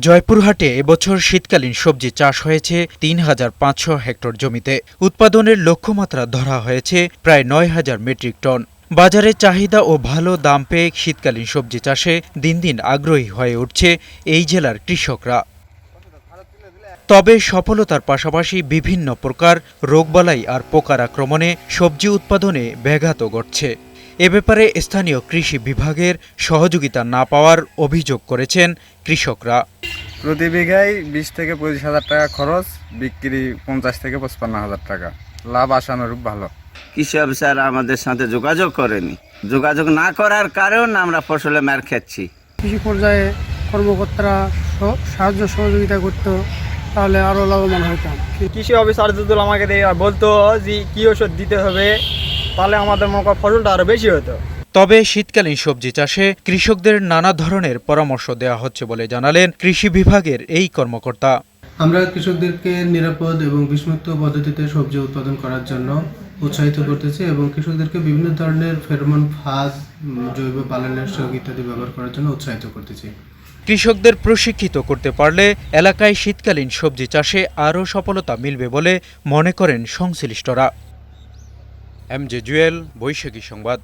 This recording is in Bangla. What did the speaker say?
জয়পুরহাটে এবছর শীতকালীন সবজি চাষ হয়েছে ৩,৫০০ হেক্টর জমিতে। উৎপাদনের লক্ষ্যমাত্রা ধরা হয়েছে প্রায় ৯,০০০ মেট্রিক টন। বাজারে চাহিদা ও ভালো দাম পেয়ে শীতকালীন সবজি চাষে দিন দিন আগ্রহী হয়ে উঠছে এই জেলার কৃষকরা। তবে সফলতার পাশাপাশি বিভিন্ন প্রকার রোগবালাই আর পোকার আক্রমণে সবজি উৎপাদনে ব্যাঘাত ঘটছে। এ ব্যাপারে স্থানীয় কৃষি বিভাগের সহযোগিতা না পাওয়ার অভিযোগ করেছেন কৃষকরা। প্রতি বিঘায় ২০ থেকে ২৫ হাজার টাকা খরচ, বিক্রি ৫০ থেকে ৫৫ হাজার টাকা, লাভ আশানুরূপ ভালো। কৃষি অফিসার আমাদের সাথে যোগাযোগ করেনি, যোগাযোগ না করার কারণে আমরা ফসলে মার খাচ্ছি। কৃষি পর্যায়ে কর্মকর্তারা সাহায্য সহযোগিতা করতো, তাহলে আরও লাভবান হতাম। কৃষি অফিসার যদি আমাকে বলতো যে কি ওষুধ দিতে হবে, তাহলে আমাদের ফসলটা আরো বেশি হতো। তবে শীতকালীন সবজি চাষে কৃষকদের নানা ধরনের পরামর্শ দেওয়া হচ্ছে বলে জানালেন কৃষি বিভাগের এই কর্মকর্তা। আমরা কৃষকদেরকে নিরাপদ এবং বিষমুক্ত পদ্ধতিতে সবজি উৎপাদন করার জন্য উৎসাহিত করতেছি এবং কৃষকদেরকে বিভিন্ন ধরনের ফেরোমন ফাঁদ, জৈব পালনাশক ইত্যাদি ব্যবহার করার জন্য উৎসাহিত করতেছি। কৃষকদের প্রশিক্ষিত করতে পারলে এলাকায় শীতকালীন সবজি চাষে আরও সফলতা মিলবে বলে মনে করেন সংশ্লিষ্টরা। এমজে জুয়েল, বৈশাখী সংবাদ।